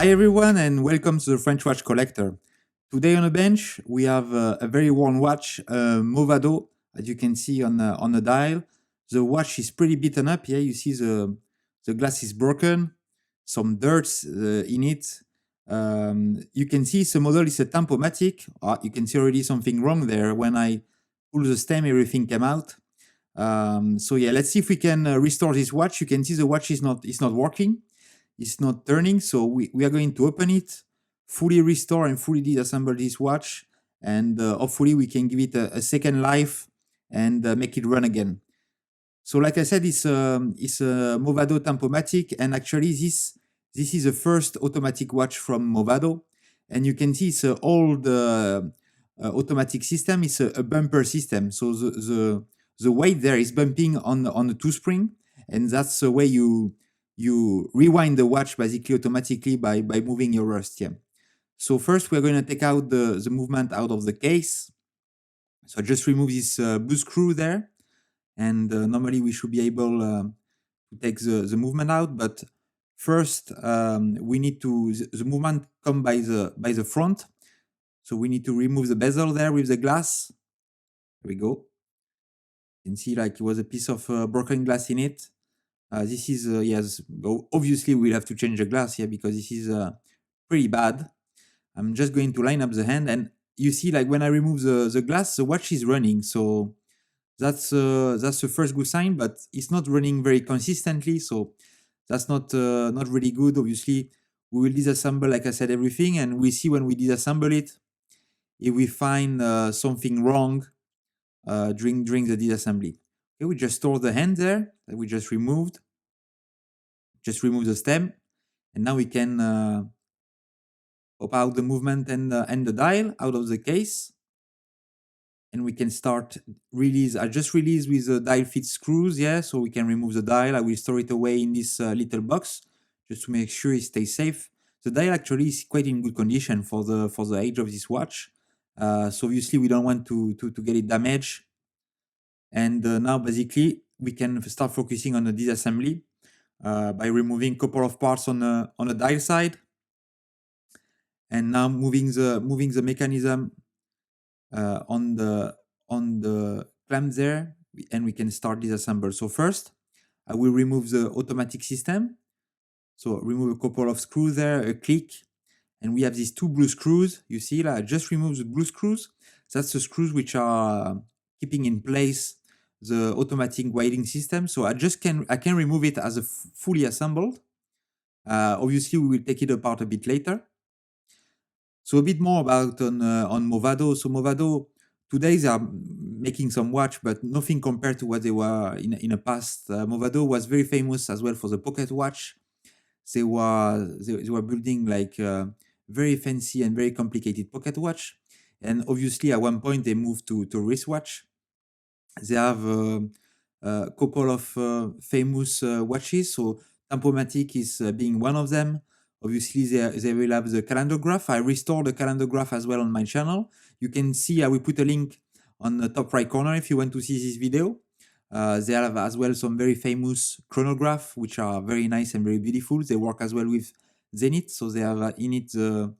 Hi everyone and welcome to the French Watch Collector. Today on the bench we have a very worn watch, Movado, as you can see on the dial. The watch is pretty beaten up. Yeah, you see the glass is broken, some dirt in it. You can see the model is a Tempomatic. You can see already something wrong there. When I pull the stem, everything came out. So yeah, let's see if we can restore this watch. You can see the watch is not working. It's not turning, so we are going to open it, fully restore and fully disassemble this watch, and hopefully we can give it a second life and make it run again. So like I said, it's a Movado Tempomatic, and actually this is the first automatic watch from Movado, and you can see it's an old automatic system. It's a bumper system, so the weight there is bumping on the two spring, and that's the way you rewind the watch basically automatically by moving your wrist. Yeah. So first we're going to take out the movement out of the case. So I just remove this blue screw there, and normally we should be able to take the movement out. But first we need to the movement come by the front. So we need to remove the bezel there with the glass. There we go. You can see like it was a piece of broken glass in it. This is, yes, obviously we'll have to change the glass here because this is pretty bad. I'm just going to line up the hand, and you see like when I remove the glass, the watch is running. So that's the first good sign, but it's not running very consistently. So that's not really good. Obviously, we will disassemble, like I said, everything, and we see when we disassemble it, if we find something wrong during the disassembly. Okay, we just store the hand there that we just removed. Just remove the stem, and now we can pop out the movement and the dial out of the case, and we can start release. I just release with the dial fit screws, yeah, so we can remove the dial. I will store it away in this little box just to make sure it stays safe. The dial actually is quite in good condition for the age of this watch, so obviously we don't want to get it damaged. And now basically we can start focusing on the disassembly by removing a couple of parts on the dial side, and now moving the mechanism on the clamp there, and we can start disassemble. So first, I will remove the automatic system. So remove a couple of screws there, a click, and we have these two blue screws. You see, I just remove the blue screws. That's the screws which are keeping in place the automatic weighting system. So I can remove it as a fully assembled. Obviously, we will take it apart a bit later. So a bit more about on Movado. So Movado today they are making some watch, but nothing compared to what they were in the past. Movado was very famous as well for the pocket watch. They were building like very fancy and very complicated pocket watch, and obviously at one point they moved to wristwatch. They have a couple of famous watches. So Tempomatic is being one of them. Obviously, they will have the calendar graph. I restored the calendar graph as well on my channel. You can see I will put a link on the top right corner if you want to see this video. They have as well some very famous chronograph, which are very nice and very beautiful. They work as well with Zenith, so they have in it the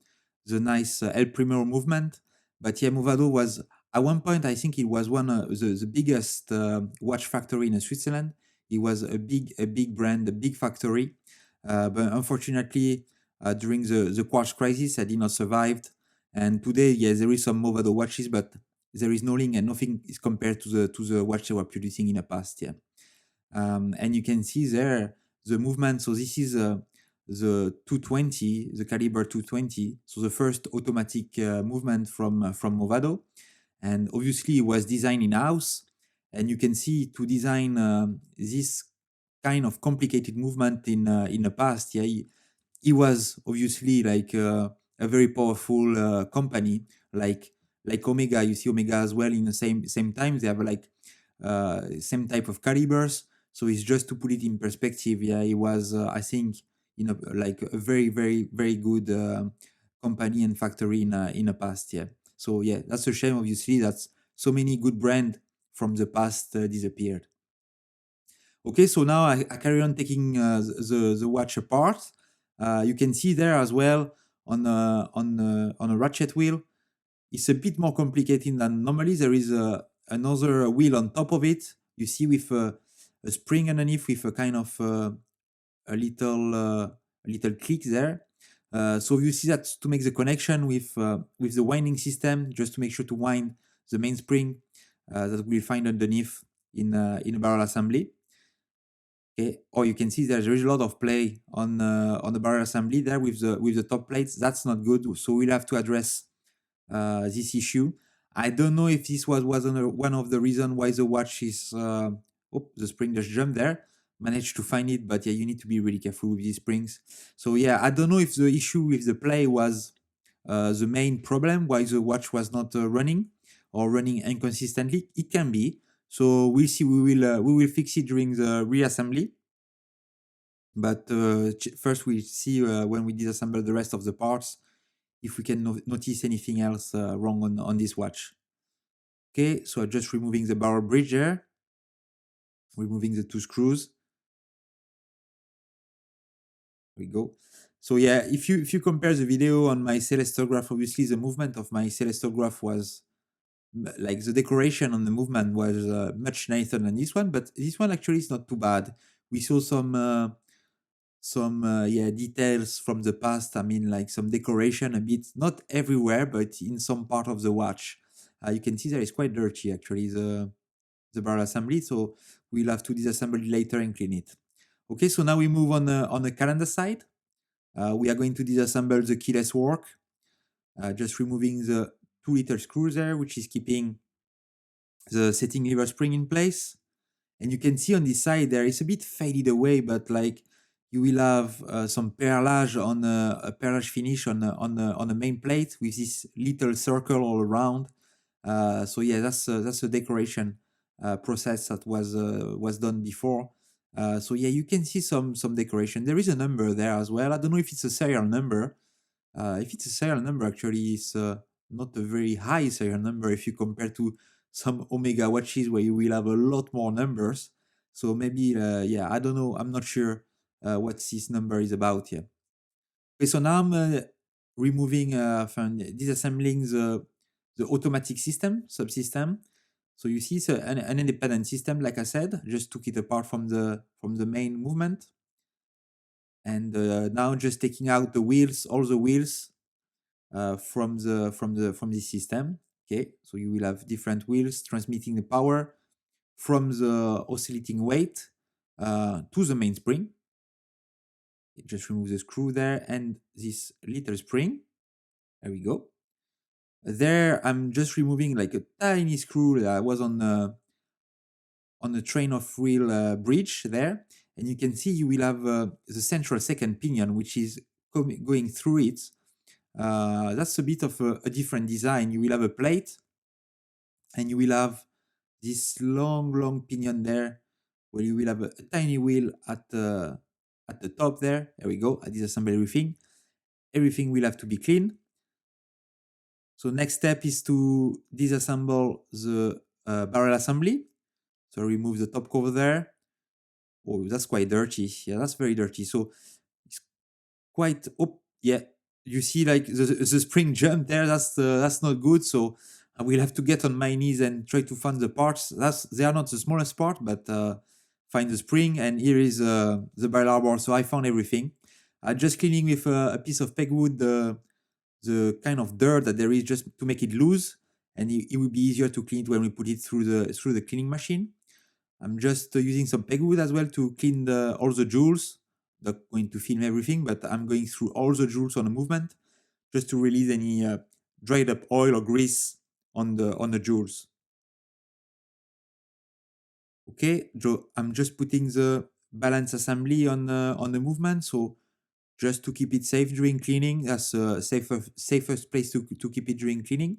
nice El Primero movement. But yeah, Movado was at one point, I think it was one of the biggest watch factory in Switzerland. It was a big brand, a big factory. But unfortunately, during the quartz crisis, I did not survive. And today, yes, there is some Movado watches, but there is no link and nothing is compared to the watch they were producing in the past. Yeah, and you can see there the movement. So this is the 220, the caliber 220. So the first automatic movement from Movado. And obviously it was designed in-house, and you can see to design this kind of complicated movement in the past. Yeah, he was obviously like a very powerful company, like Omega. You see Omega as well in the same time. They have like same type of calibers. So it's just to put it in perspective. Yeah, it was I think like a very good company and factory in the past. Yeah. So yeah, that's a shame. Obviously, that so many good brands from the past disappeared. Okay, so now I carry on taking the watch apart. You can see there as well on a ratchet wheel. It's a bit more complicated than normally. There is another wheel on top of it. You see with a spring underneath with a kind of a little click there. So you see that to make the connection with the winding system, just to make sure to wind the main spring that we'll find underneath in a barrel assembly. Okay, or you can see there is a lot of play on the barrel assembly there with the top plates. That's not good. So we'll have to address this issue. I don't know if this was one of the reasons why the watch is. Oh, the spring just jumped there. Managed to find it, but yeah, you need to be really careful with these springs. So yeah, I don't know if the issue with the play was the main problem why the watch was not running or running inconsistently. It can be. So we'll see. We will fix it during the reassembly. But first, we'll see when we disassemble the rest of the parts if we can notice anything else wrong on this watch. Okay, so I'm just removing the barrel bridge there, removing the two screws. There we go. So yeah, if you compare the video on my celestograph, obviously the movement of my celestograph was like the decoration on the movement was much nicer than this one, but this one actually is not too bad. We saw some yeah details from the past. I mean, like some decoration a bit, not everywhere, but in some part of the watch. You can see that it's quite dirty actually the barrel assembly, so we'll have to disassemble it later and clean it. Okay, so now we move on the calendar side. We are going to disassemble the keyless work, just removing the 2 little screws there, which is keeping the setting lever spring in place. And you can see on this side there, it's a bit faded away, but like you will have some perlage on a perlage finish on the main plate with this little circle all around. So yeah, that's a decoration process that was done before. So yeah, you can see some decoration. There is a number there as well. I don't know if it's a serial number. If it's a serial number, actually, it's not a very high serial number if you compare to some Omega watches where you will have a lot more numbers. So maybe, yeah, I don't know. I'm not sure what this number is about here. Okay, so now I'm removing, disassembling the automatic system, subsystem. So you see, it's an independent system, like I said, just took it apart from the main movement. And now just taking out the wheels, all the wheels from this system. Okay, so you will have different wheels transmitting the power from the oscillating weight to the main spring. Just remove the screw there and this little spring. There we go. There, I'm just removing like a tiny screw that was on the train of wheel bridge there, and you can see you will have the central second pinion, which is going through it. That's a bit of a different design. You will have a plate, and you will have this long pinion there, where you will have a tiny wheel at the top there. There we go. I disassemble everything. Everything will have to be clean. So next step is to disassemble the barrel assembly. So remove the top cover there. Oh, that's quite dirty. Yeah, that's very dirty. So it's quite. Oh, yeah. You see, like the spring jump there. That's not good. So I will have to get on my knees and try to find the parts. They are not the smallest part, but find the spring. And here is the barrel arbor. So I found everything. Just cleaning with a piece of pegwood the kind of dirt that there is, just to make it loose, and it will be easier to clean it when we put it through the cleaning machine. I'm just using some pegwood as well to clean all the jewels. Not going to film everything, but I'm going through all the jewels on the movement just to release any dried up oil or grease on the jewels. Okay, I'm just putting the balance assembly on the movement, so just to keep it safe during cleaning. That's a safest place to keep it during cleaning.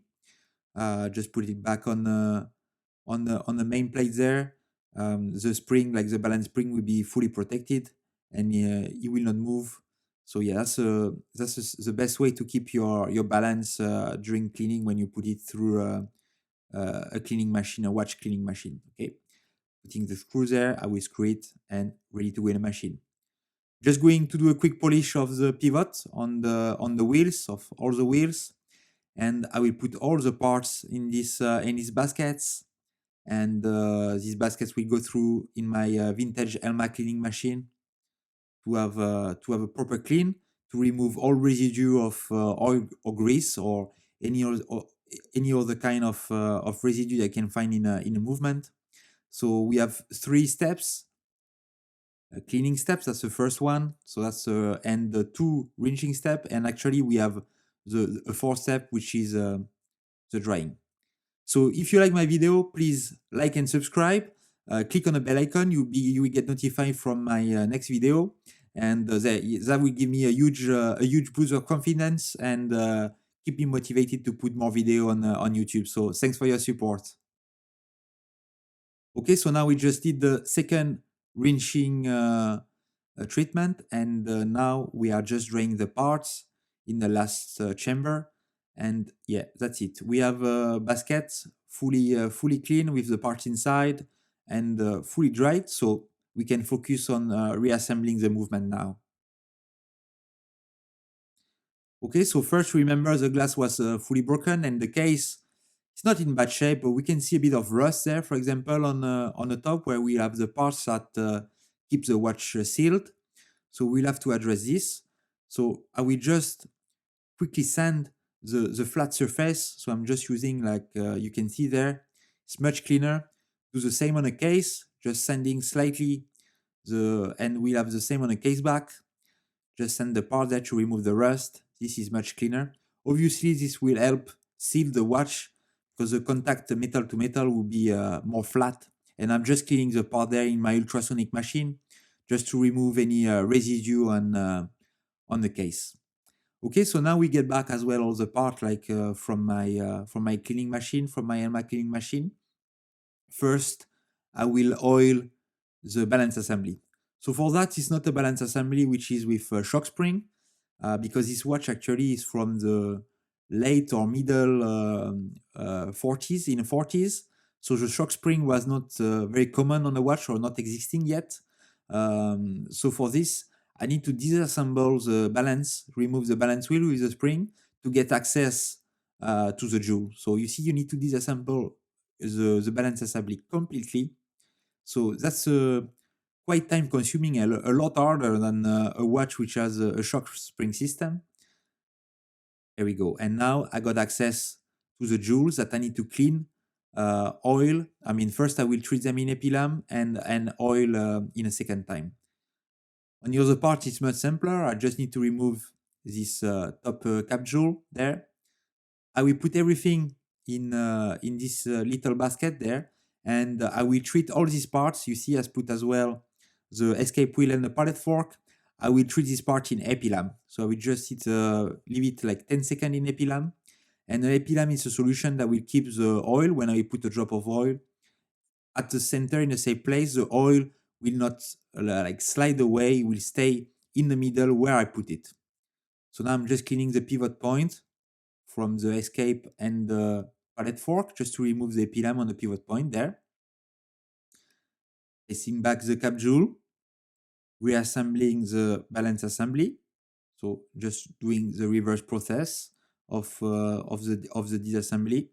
Just put it back on the main plate there. The spring, like the balance spring, will be fully protected, and it will not move. So yeah, that's the best way to keep your balance during cleaning when you put it through a cleaning machine, a watch cleaning machine. Okay, putting the screw there, I will screw it and ready to go in the machine. Just going to do a quick polish of the pivot on the wheels of all the wheels, and I will put all the parts in these baskets. And these baskets will go through in my vintage Elma cleaning machine to have a proper clean, to remove all residue of oil or grease or any other kind of residue I can find in a movement. So we have three steps, cleaning steps. That's the first one. So that's and the two rinsing step. And actually we have the fourth step, which is the drying. So if you like my video, please like and subscribe. Click on the bell icon. You will get notified from my next video, and that will give me a huge boost of confidence and keep me motivated to put more video on YouTube. So thanks for your support. Okay, so now we just did the second rinsing treatment, and now we are just drying the parts in the last chamber. And yeah, that's it. We have a basket fully clean with the parts inside and fully dried, so we can focus on reassembling the movement now. Okay, so first remember the glass was fully broken and the case is not in bad shape, but we can see a bit of rust there, for example, on the top where we have the parts that keep the watch sealed. So we'll have to address this. So I will just quickly sand the flat surface. So I'm just using, like you can see there, it's much cleaner. Do the same on a case, just sanding slightly and we'll have the same on a case back. Just sand the part there to remove the rust. This is much cleaner. Obviously, this will help seal the watch because the contact metal to metal will be more flat. And I'm just cleaning the part there in my ultrasonic machine just to remove any residue on the case. Okay, so now we get back as well all the part like from my cleaning machine, from my Elma cleaning machine. First, I will oil the balance assembly. So for that, it's not a balance assembly which is with a shock spring, because this watch actually is from the late or middle 40s, in the 40s. So the shock spring was not very common on the watch or not existing yet. So for this, I need to disassemble the balance, remove the balance wheel with the spring to get access to the jewel. So you see, you need to disassemble the balance assembly completely. So that's quite time consuming, a lot harder than a watch which has a shock spring system. There we go. And now I got access to the jewels that I need to clean, oil. I mean, first I will treat them in epilam and oil in a second time. On the other part, it's much simpler. I just need to remove this top cap jewel there. I will put everything in this little basket there, and I will treat all these parts. You see, I put as well the escape wheel and the pallet fork. I will treat this part in epilam. So I will just leave it like 10 seconds in epilam. And the epilam is a solution that will keep the oil when I put a drop of oil at the center in the same place. The oil will not like slide away, it will stay in the middle where I put it. So now I'm just cleaning the pivot point from the escape and the pallet fork just to remove the epilam on the pivot point there. Placing back the cap jewel, reassembling the balance assembly. So just doing the reverse process of the disassembly.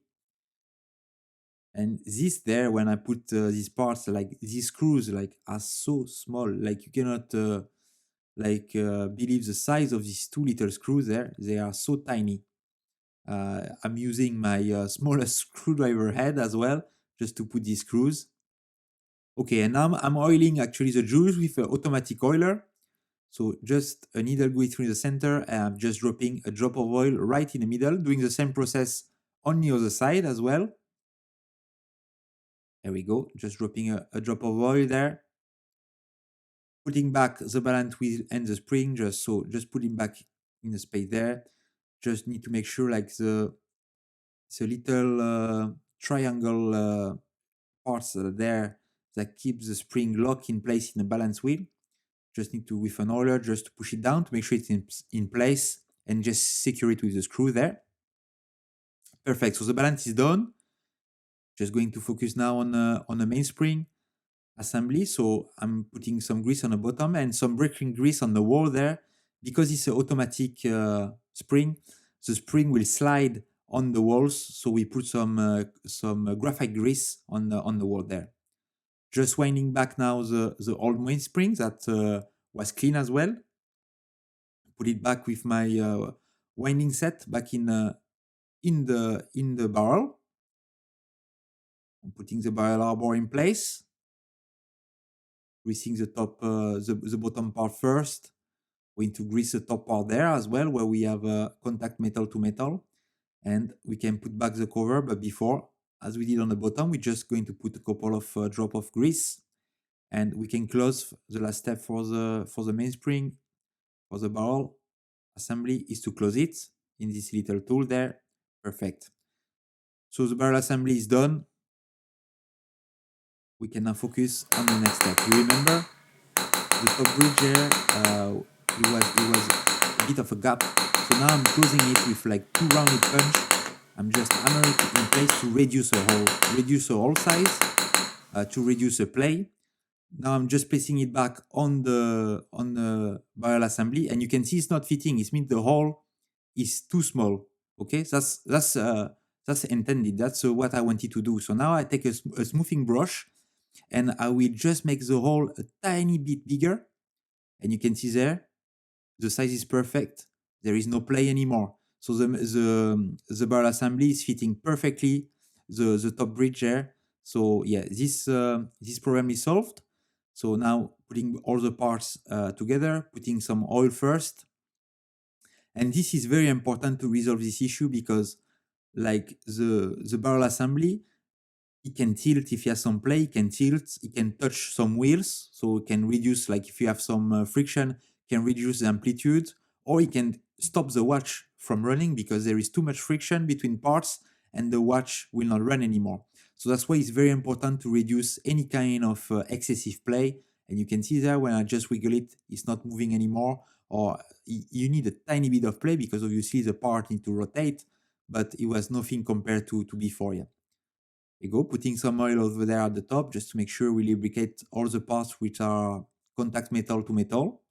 And this there, when I put these parts, like these screws, like are so small, like you cannot believe the size of these two little screws there. They are so tiny. I'm using my smallest screwdriver head as well, just to put these screws. Okay, and now I'm oiling actually the jewels with an automatic oiler. So just a needle going through the center, and I'm just dropping a drop of oil right in the middle, doing the same process on the other side as well. There we go, just dropping a drop of oil there. Putting back the balance wheel and the spring, just putting back in the space there. Just need to make sure like the little triangle parts that are there that keep the spring locked in place in the balance wheel. Just need to, with an oiler, just to push it down to make sure it's in place and just secure it with the screw there. Perfect, so the balance is done. Just going to focus now on the mainspring. assembly. So I'm putting some grease on the bottom and some braking grease on the wall there. Because it's an automatic spring, the spring will slide on the walls. So we put some graphite grease on the wall there. Just winding back now the old mainspring that was clean as well. Put it back with my winding set back in the barrel. I'm putting the barrel arbor in place. Greasing the top, the bottom part first. Going to grease the top part there as well, where we have contact metal to metal, and we can put back the cover. But before, as we did on the bottom, we're just going to put a couple of drop of grease, and we can close the last step for the mainspring. For the barrel assembly is to close it in this little tool there. Perfect. So the barrel assembly is done. We can now focus on the next step. You remember the top bridge there, it was a bit of a gap. So now I'm closing it with like 2 rounded punch. I'm just hammering it in place to reduce the hole size, to reduce the play. Now I'm just placing it back on the barrel assembly, and you can see it's not fitting. It means the hole is too small. Okay, that's intended. That's what I wanted to do. So now I take a smoothing brush, and I will just make the hole a tiny bit bigger. And you can see there, the size is perfect. There is no play anymore. So the barrel assembly is fitting perfectly the top bridge there. So yeah, this problem is solved. So now putting all the parts together, putting some oil first. And this is very important to resolve this issue because like the barrel assembly, it can tilt if you have some play, it can tilt, it can touch some wheels, so it can reduce, like if you have some friction, can reduce the amplitude, or it can stop the watch from running because there is too much friction between parts and the watch will not run anymore. So that's why it's very important to reduce any kind of excessive play. And you can see there when I just wiggle it, it's not moving anymore, or you need a tiny bit of play because obviously the part need to rotate, but it was nothing compared to before. Yeah. We go, putting some oil over there at the top just to make sure we lubricate all the parts which are contact metal to metal.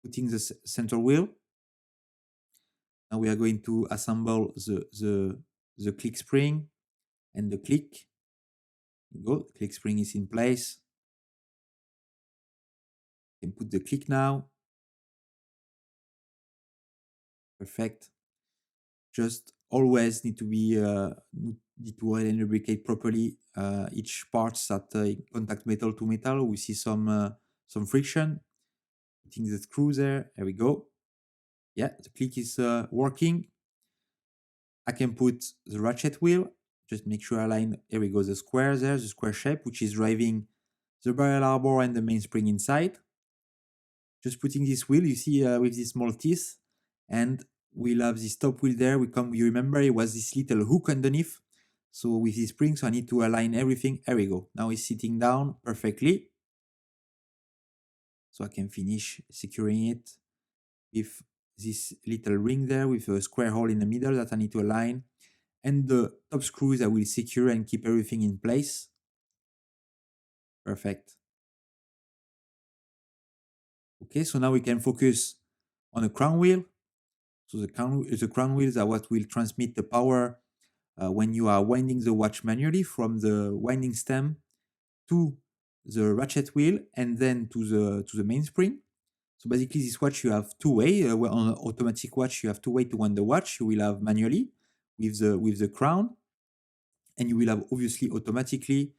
Putting the center wheel. Now we are going to assemble the click spring and the click. Go, click spring is in place. You can put the click now. Perfect. Just always need to be need to oil and lubricate properly each parts that contact metal to metal. We see some friction. Putting the screw there. There we go. Yeah, the click is working. I can put the ratchet wheel. Just make sure I align. Here we go. The square there, the square shape, which is driving the barrel arbor and the mainspring inside. Just putting this wheel, you see with these small teeth, and we'll have this top wheel there. You remember it was this little hook underneath. So with this spring, so I need to align everything. There we go. Now it's sitting down perfectly. So I can finish securing it with this little ring there with a square hole in the middle that I need to align. And the top screws I will secure and keep everything in place. Perfect. Okay, so now we can focus on the crown wheel. So the crown wheels are what will transmit the power when you are winding the watch manually from the winding stem to the ratchet wheel and then to the mainspring. So basically, this watch you have two way. On an automatic watch, you have two way to wind the watch. You will have manually with the crown, and you will have obviously automatically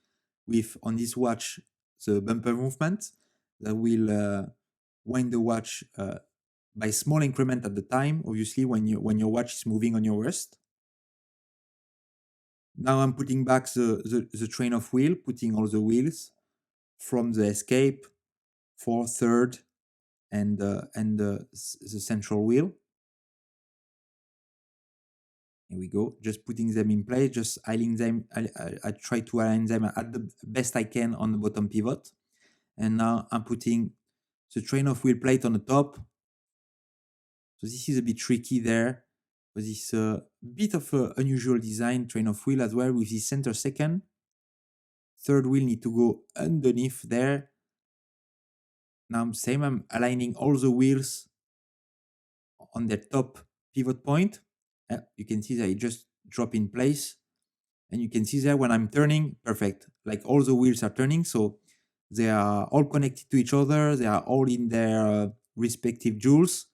with on this watch the bumper movement that will wind the watch by small increment at the time. Obviously, when your watch is moving on your wrist. Now I'm putting back the train of wheel, putting all the wheels from the escape, fourth, third, and the central wheel. Here we go. Just putting them in place, just aligning them. I try to align them at the best I can on the bottom pivot. And now I'm putting the train of wheel plate on the top. So this is a bit tricky there. But it's a bit of an unusual design, train of wheel as well, with the center second, third wheel need to go underneath there. Now same, I'm aligning all the wheels on their top pivot point. You can see that it just drop in place. And you can see there when I'm turning, perfect. Like all the wheels are turning, so they are all connected to each other. They are all in their respective joules.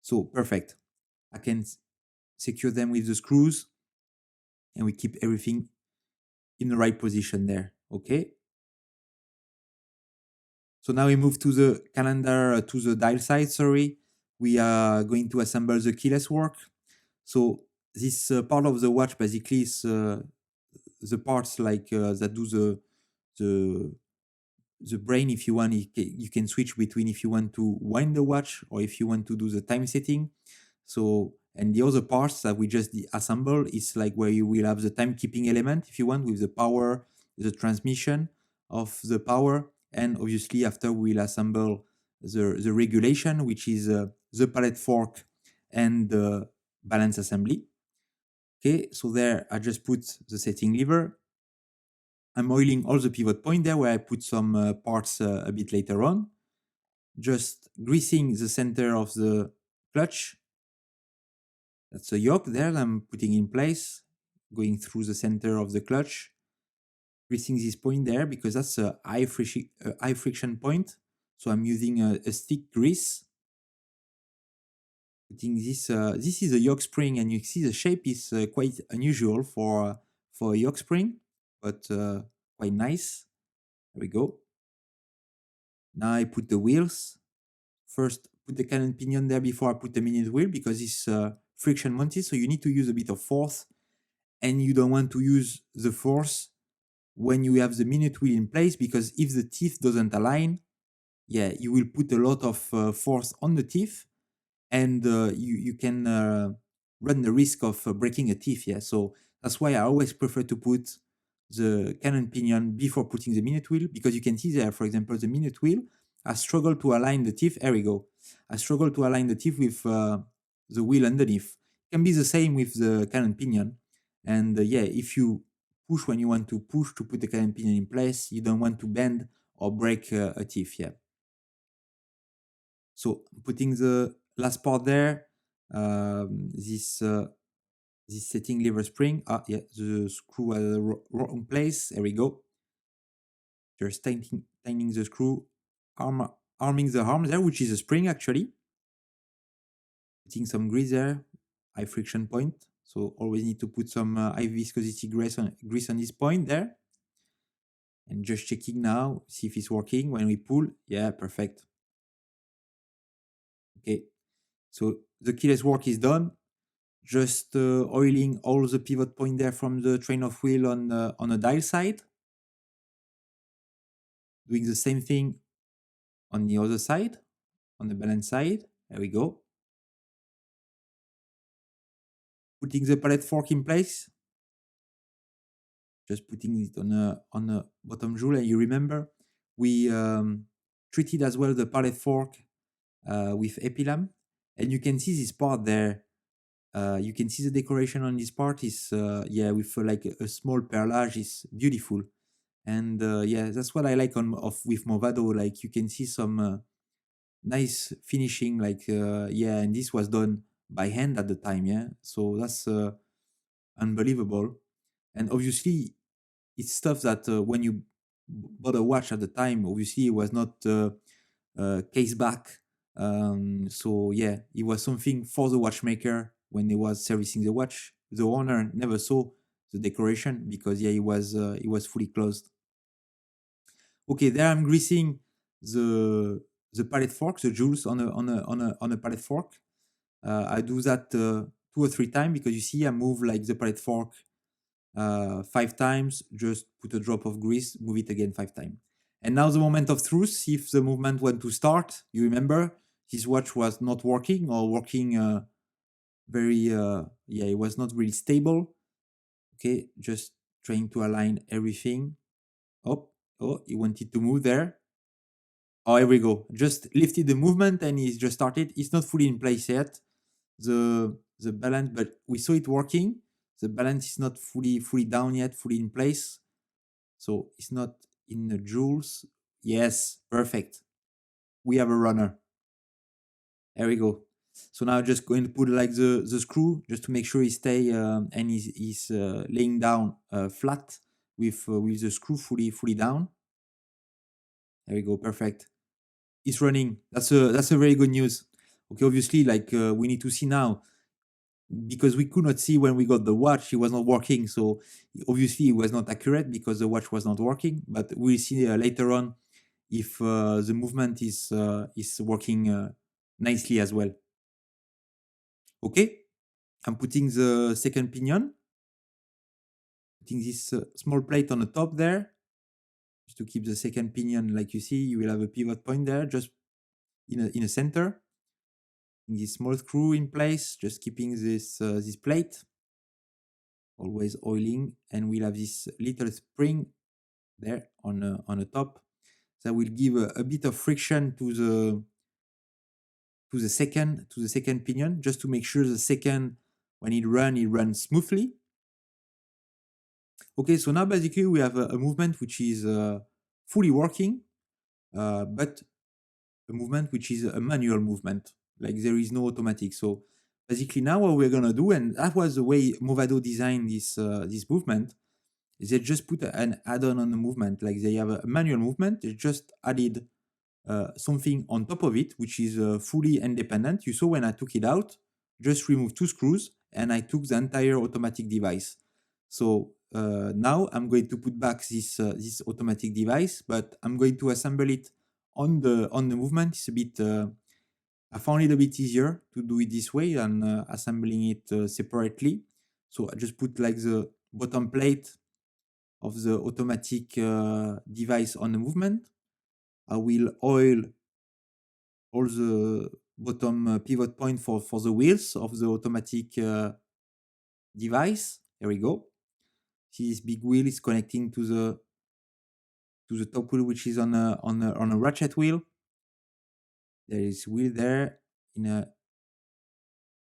So perfect. I can secure them with the screws and we keep everything in the right position there. Okay. So now we move to the calendar, to the dial side, sorry. We are going to assemble the keyless work. So this part of the watch basically is the parts like that do the the brain. If you want, you can switch between if you want to wind the watch or if you want to do the time setting. So, and the other parts that we just assemble is like where you will have the timekeeping element if you want, with the power, the transmission of the power, and obviously after we'll assemble the regulation, which is the pallet fork and the balance assembly. Okay, so there I just put the setting lever. I'm oiling all the pivot point there where I put some parts a bit later on. Just greasing the center of the clutch. That's a yoke there that I'm putting in place, going through the center of the clutch. Greasing this point there because that's a high friction point. So I'm using a stick grease. Putting this, this is a yoke spring, and you see the shape is quite unusual for a yoke spring, but quite nice. There we go. Now I put the wheels. First, put the cannon pinion there before I put the minute wheel because it's friction mounted, so you need to use a bit of force, and you don't want to use the force when you have the minute wheel in place because if the teeth doesn't align, yeah, you will put a lot of force on the teeth, and you can run the risk of breaking a teeth. Yeah, so that's why I always prefer to put the cannon pinion before putting the minute wheel, because you can see there, for example, the minute wheel, I struggle to align the teeth. There we go. I struggle to align the teeth with the wheel underneath. It can be the same with the cannon pinion. And yeah, if you push when you want to push to put the cannon pinion in place, you don't want to bend or break a teeth. Yeah. So putting the last part there, this setting lever spring. Ah, yeah, the screw at the wrong place. There we go. Just tightening the screw, arming the arm there, which is a spring actually. Putting some grease there, high friction point. So always need to put some high viscosity grease on this point there. And just checking now, see if it's working. When we pull, yeah, perfect. Okay, so the keyless work is done. Just oiling all the pivot point there from the train of wheel on the dial side. Doing the same thing on the other side, on the balance side. There we go. Putting the pallet fork in place. Just putting it on a bottom joule. And you remember, we treated as well the pallet fork with epilam. And you can see this part there. You can see the decoration on this part is, yeah, with like a small perlage is beautiful. And yeah, that's what I like with Movado. Like you can see some nice finishing, like yeah, and this was done by hand at the time. Yeah, so that's unbelievable. And obviously, it's stuff that when you bought a watch at the time, obviously it was not case back. So yeah, it was something for the watchmaker when he was servicing the watch. The owner never saw the decoration because yeah, it was fully closed. Okay, there I'm greasing the pallet fork, the jewels on a pallet fork. I do that 2 or 3 times because you see I move like the pallet fork 5 times, just put a drop of grease, move it again 5 times. And now the moment of truth, see if the movement went to start. You remember his watch was not working or working very, yeah, it was not really stable. Okay, just trying to align everything. Oh, he wanted to move there. Oh, here we go. Just lifted the movement and he's just started. It's not fully in place yet. The balance, but we saw it working. The balance is not fully down yet, fully in place. So it's not in the joules. Yes, perfect. We have a runner. There we go. So now just going to put like the screw just to make sure he stay and he's laying down flat with the screw fully down. There we go, perfect. It's running. That's a very good news. Okay, obviously, like we need to see now because we could not see when we got the watch, it was not working. So obviously, it was not accurate because the watch was not working. But we'll see later on if the movement is working nicely as well. Okay, I'm putting the second pinion, putting this small plate on the top there, just to keep the second pinion. Like you see, you will have a pivot point there, just in a center. This small screw in place, just keeping this plate always oiling, and we'll have this little spring there on the top that will give a bit of friction to the second pinion, just to make sure the second when it runs smoothly. Okay, so now basically we have a movement which is fully working, but a movement which is a manual movement, like there is no automatic. So basically now what we're gonna do, and that was the way Movado designed this movement, is they just put an add-on on the movement. Like they have a manual movement, they just added something on top of it, which is fully independent. You saw when I took it out, just remove two screws, and I took the entire automatic device. So now I'm going to put back this automatic device, but I'm going to assemble it on the movement. It's a bit. I found it a bit easier to do it this way than assembling it separately. So I just put like the bottom plate of the automatic device on the movement. I will oil all the bottom pivot point for the wheels of the automatic device. There we go. See, this big wheel is connecting to the top wheel, which is on a ratchet wheel. There is wheel there in a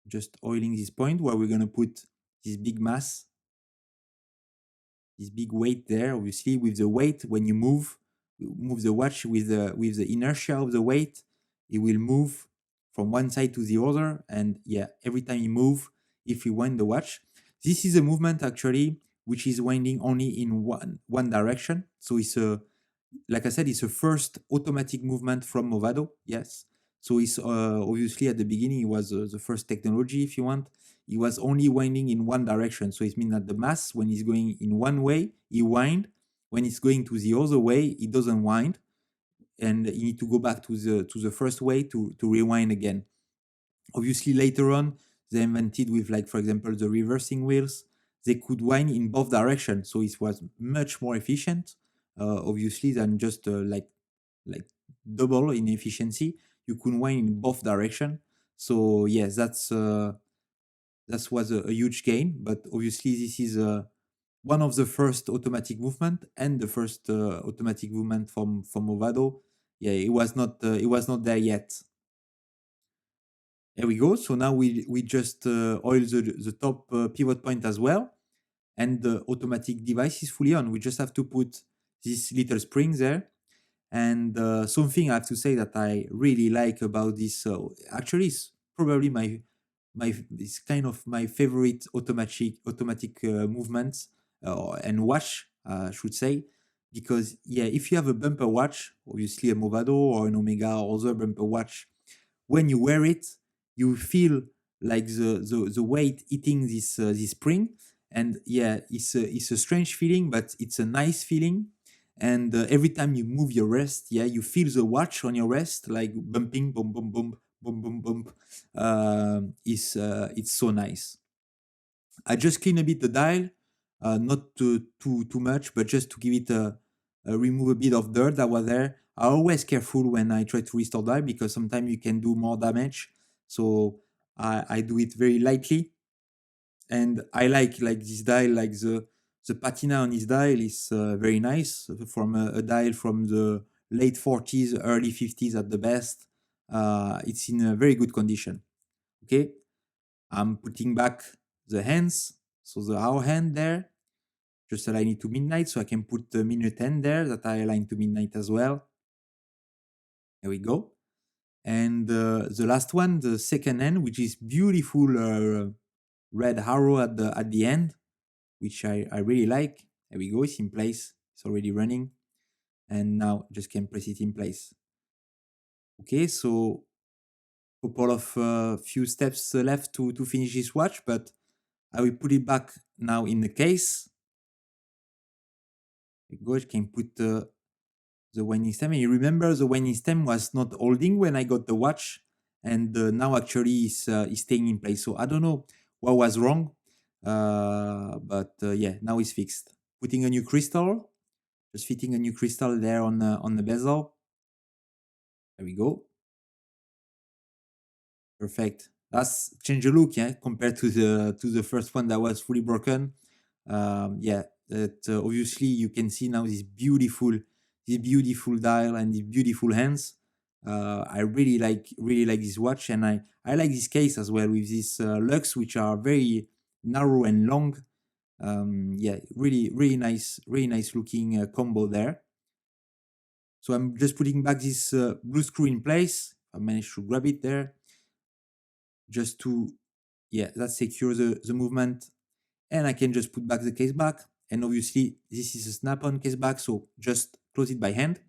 just oiling this point where we're gonna put this big mass, this big weight there. Obviously, with the weight, when you move the watch with the inertia of the weight, it will move from one side to the other. And yeah, every time you move, if you wind the watch, this is a movement actually which is winding only in one direction. So it's a like I said, it's a first automatic movement from Movado. Yes. So it's obviously at the beginning it was the first technology, if you want. It was only winding in one direction. So it means that the mass, when it's going in one way, it wind. When it's going to the other way, it doesn't wind, and you need to go back to the first way to rewind again. Obviously, later on, they invented with, like, for example, the reversing wheels. They could wind in both directions, so it was much more efficient, obviously, than just like double in efficiency. You could wind in both direction. So yes, that was a huge gain. But obviously, this is one of the first automatic movement and the first automatic movement from Movado. Yeah, it was not there yet. There we go. So now we just oil the top pivot point as well, and the automatic device is fully on. We just have to put this little spring there. And something I have to say that I really like about this, actually, is probably my it's kind of my favorite automatic movements and watch, I should say, because yeah, if you have a bumper watch, obviously a Movado or an Omega or other bumper watch, when you wear it, you feel like the weight hitting this spring, and yeah, it's a strange feeling, but it's a nice feeling. And every time you move your wrist, yeah, you feel the watch on your wrist like bumping, boom, boom, boom, boom, boom, boom. It's so nice. I just clean a bit the dial, not too much, but just to give it remove a bit of dirt that was there. I always careful when I try to restore dial because sometimes you can do more damage. So I do it very lightly, and I like this dial, like the patina on this dial is very nice, from a dial from the late 40s, early 50s at the best. It's in a very good condition. Okay, I'm putting back the hands, so the our hand there. just align it to midnight, so I can put the minute hand there that I align to midnight as well. There we go. And the last one, the second hand, which is beautiful red arrow at the end, which I really like. There we go, it's in place, it's already running. And now just can place it in place. Okay, so couple of few steps left to finish this watch, but I will put it back now in the case. There you go, I can put the winding stem. And you remember the winding stem was not holding when I got the watch, and now actually is staying in place. So I don't know what was wrong, but yeah, now it's fixed. Putting a new crystal, just fitting a new crystal there on the bezel. There we go. Perfect. That's change the look, yeah, compared to the first one that was fully broken. Yeah, that obviously you can see now this beautiful dial and these beautiful hands. I really like this watch, and I like this case as well with these lugs, which are very narrow and long. Yeah, really nice looking combo there. So I'm just putting back this blue screw in place. I managed to grab it there, just to, yeah, that secures the movement, and I can just put back the case back. And obviously this is a snap-on case back, so just close it by hand.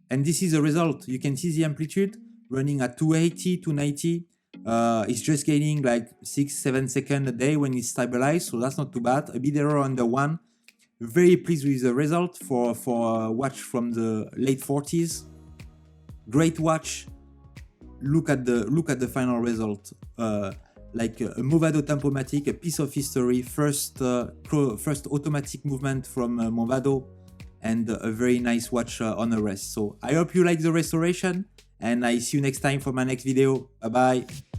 And this is the result. You can see the amplitude running at 280, 290. It's just gaining like 6-7 seconds a day when it's stabilized, so that's not too bad. A bit error on the one. Very pleased with the result for a watch from the late 40s. Great watch. Look at the final result. Like a Movado Tempomatic, a piece of history. First automatic movement from Movado, and a very nice watch on the rest. So I hope you like the restoration, and I see you next time for my next video. Bye bye.